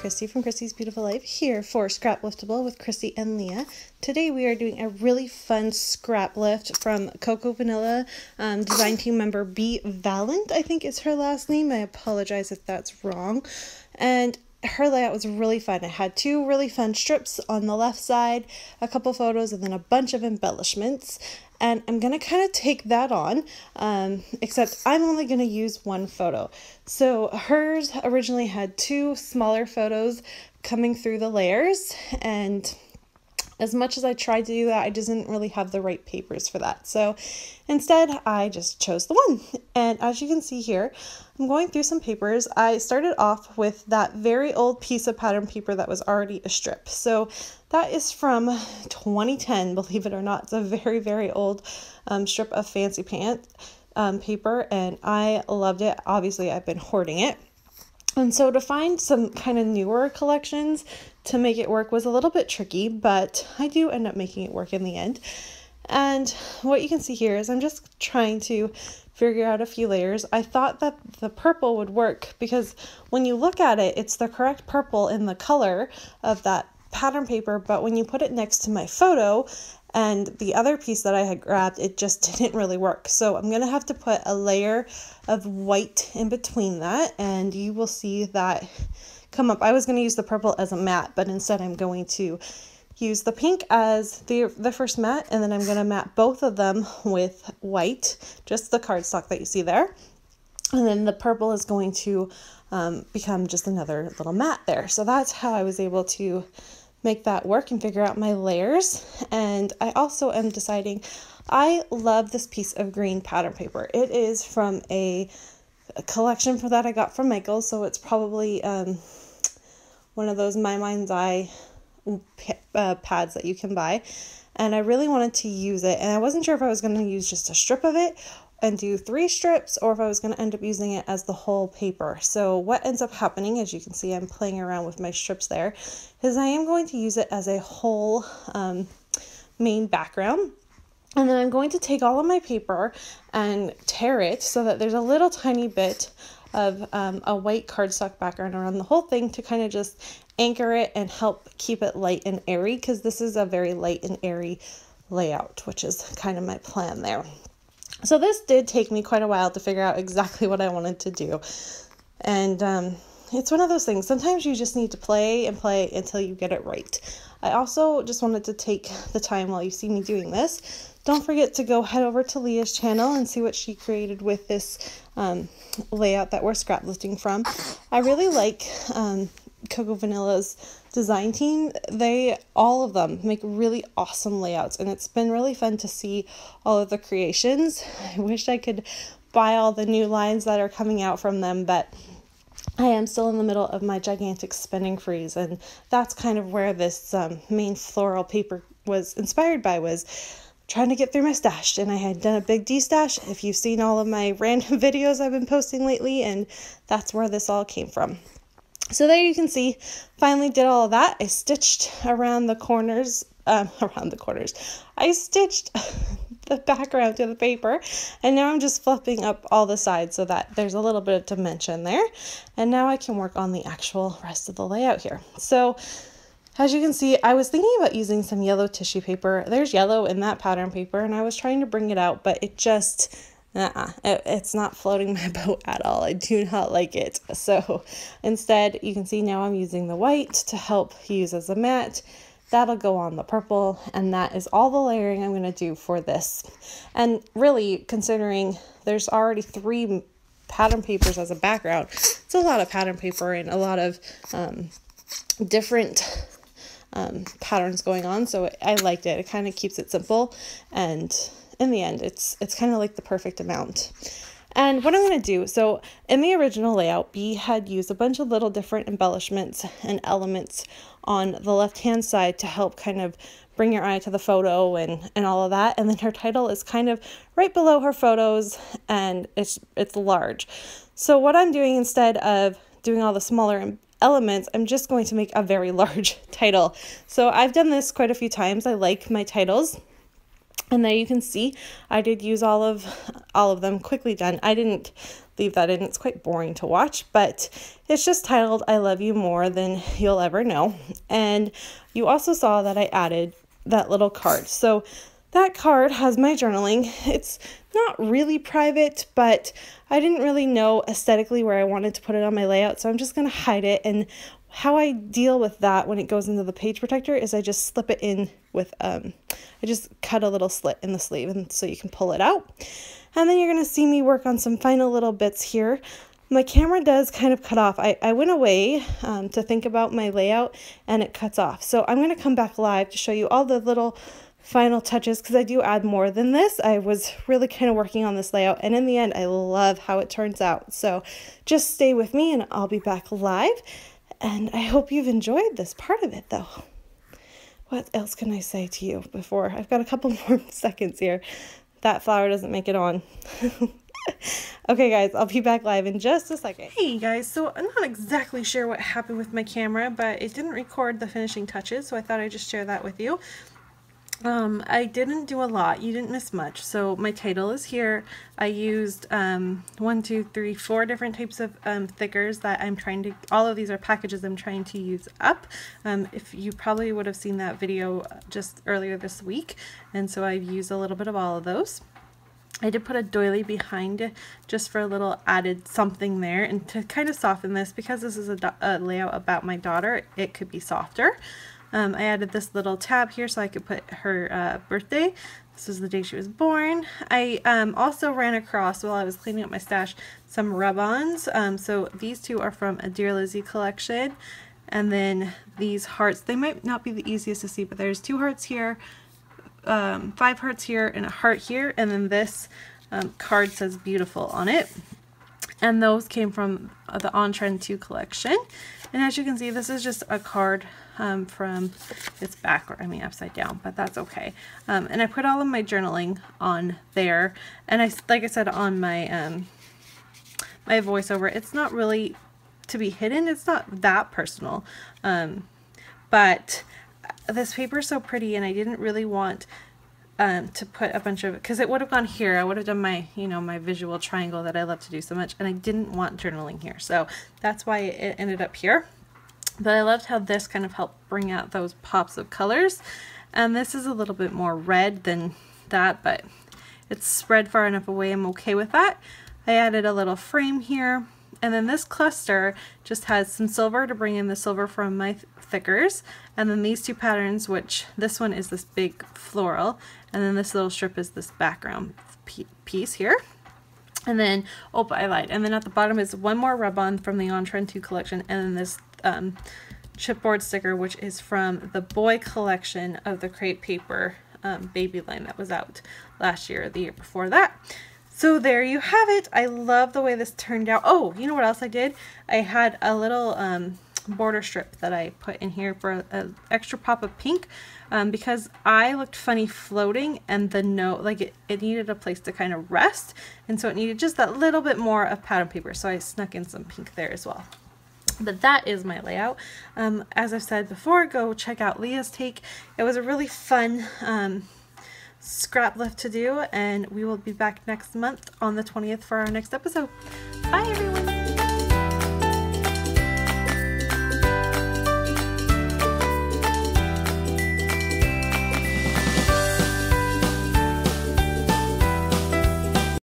Christy from Christy's Beautiful Life here for Scrapliftable with Christy and Leah. Today we are doing a really fun scrap lift from Cocoa Vanilla design team member B. Valent, I think is her last name. I apologize if that's wrong. And her layout was really fun. It had two really fun strips on the left side, a couple photos, and then a bunch of embellishments. And I'm going to kind of take that on, except I'm only going to use one photo. So hers originally had two smaller photos coming through the layers, and as much as I tried to do that, I didn't really have the right papers for that. So instead, I just chose the one. And as you can see here, I'm going through some papers. I started off with that very old piece of pattern paper that was already a strip. So that is from 2010, believe it or not. It's a very, very old strip of fancy pant paper, and I loved it. Obviously, I've been hoarding it. And so to find some kind of newer collections to make it work was a little bit tricky, but I do end up making it work in the end. And what you can see here is I'm just trying to figure out a few layers. I thought that the purple would work because when you look at it, it's the correct purple in the color of that pattern paper, but when you put it next to my photo and the other piece that I had grabbed, it just didn't really work. So I'm gonna have to put a layer of white in between that, and you will see that come up. I was gonna use the purple as a matte, but instead I'm going to use the pink as the first matte, and then I'm gonna matte both of them with white, just the cardstock that you see there. And then the purple is going to become just another little matte there. So that's how I was able to make that work and figure out my layers. And I also am deciding, I love this piece of green pattern paper. It is from a collection for that I got from Michaels, so it's probably one of those My Mind's Eye pads that you can buy. And I really wanted to use it, and I wasn't sure if I was going to use just a strip of it and do 3 strips, or if I was going to end up using it as the whole paper. So what ends up happening, as you can see, I'm playing around with my strips there, is I am going to use it as a whole main background. And then I'm going to take all of my paper and tear it so that there's a little tiny bit of a white cardstock background around the whole thing to kind of just anchor it and help keep it light and airy, because this is a very light and airy layout, which is kind of my plan there. So this did take me quite a while to figure out exactly what I wanted to do. And it's one of those things. Sometimes you just need to play and play until you get it right. I also just wanted to take the time while you see me doing this. Don't forget to go head over to Leah's channel and see what she created with this layout that we're scrap lifting from. I really like Cocoa Vanilla's design team. All of them make really awesome layouts, and it's been really fun to see all of the creations. I wish I could buy all the new lines that are coming out from them, but I am still in the middle of my gigantic spending freeze, and that's kind of where this main floral paper was inspired by, was trying to get through my stash. And I had done a big de-stash, if you've seen all of my random videos I've been posting lately, and that's where this all came from. So there you can see, finally did all of that. I stitched around the corners, I stitched the background to the paper, and now I'm just flipping up all the sides so that there's a little bit of dimension there. And now I can work on the actual rest of the layout here. So as you can see, I was thinking about using some yellow tissue paper. There's yellow in that pattern paper, and I was trying to bring it out, but it just, it's not floating my boat at all. I do not like it. So instead, you can see now I'm using the white to help use as a matte. That'll go on the purple, and that is all the layering I'm going to do for this. And really, considering there's already 3 pattern papers as a background, it's a lot of pattern paper and a lot of different patterns going on. So I liked it. It kind of keeps it simple, and in the end, it's kind of like the perfect amount. And what I'm going to do, so in the original layout, B had used a bunch of little different embellishments and elements on the left-hand side to help kind of bring your eye to the photo and all of that. And then her title is kind of right below her photos, and it's large. So what I'm doing, instead of doing all the smaller elements, I'm just going to make a very large title. So I've done this quite a few times. I like my titles. And there you can see I did use all of them, quickly done. I didn't leave that in. It's quite boring to watch, but it's just titled I Love You More Than You'll Ever Know. And you also saw that I added that little card. So that card has my journaling. It's not really private, but I didn't really know aesthetically where I wanted to put it on my layout, so I'm just going to hide it. And how I deal with that when it goes into the page protector is I just slip it in with, I just cut a little slit in the sleeve, and so you can pull it out. And then you're going to see me work on some final little bits here. My camera does kind of cut off. I went away to think about my layout, and it cuts off. So I'm going to come back live to show you all the little final touches, because I do add more than this. I was really kind of working on this layout, and in the end I love how it turns out. So just stay with me and I'll be back live, and I hope you've enjoyed this part of it though. What else can I say to you before I've got a couple more seconds here? That flower doesn't make it on. Okay guys, I'll be back live in just a second. Hey guys, so I'm not exactly sure what happened with my camera, but it didn't record the finishing touches, so I thought I'd just share that with you. I didn't do a lot. You didn't miss much. So my title is here. I used 4 different types of thickers that I'm trying to, all of these are packages I'm trying to use up. If you probably would have seen that video just earlier this week, and so I've used a little bit of all of those. I did put a doily behind just for a little added something there, and to kind of soften this, because this is a layout about my daughter, it could be softer. I added this little tab here so I could put her birthday. This is the day she was born. I also ran across, while I was cleaning up my stash, some rub-ons. So these two are from a Dear Lizzie collection. And then these hearts, they might not be the easiest to see, but there's 2 hearts here, 5 hearts here, and a heart here. And then this card says beautiful on it. And those came from the On Trend 2 collection. And as you can see, this is just a card from its back, or I mean upside down, but that's okay. And I put all of my journaling on there. And like I said on my my voiceover, it's not really to be hidden. It's not that personal. But this paper is so pretty, and I didn't really want to put a bunch of, because it would have gone here. I would have done my, you know, my visual triangle that I love to do so much, and I didn't want journaling here, so that's why it ended up here. But I loved how this kind of helped bring out those pops of colors, and this is a little bit more red than that, but it's spread far enough away, I'm okay with that. I added a little frame here, and then this cluster just has some silver to bring in the silver from my thickers, and then these 2 patterns, which this one is this big floral, and then this little strip is this background piece here. And then, oh, I lied, and then at the bottom is 1 more rub-on from the On Trend 2 collection, and then this chipboard sticker, which is from the boy collection of the crepe paper baby line that was out last year or the year before that. So there you have it. I love the way this turned out. Oh, you know what else I did? I had a little border strip that I put in here for an extra pop of pink, because I looked funny floating, and the note, like it needed a place to kind of rest, and so it needed just that little bit more of pattern paper, so I snuck in some pink there as well. But that is my layout. As I've said before, go check out Leah's take. It was a really fun scrap lift to do, and we will be back next month on the 20th for our next episode. Bye everyone!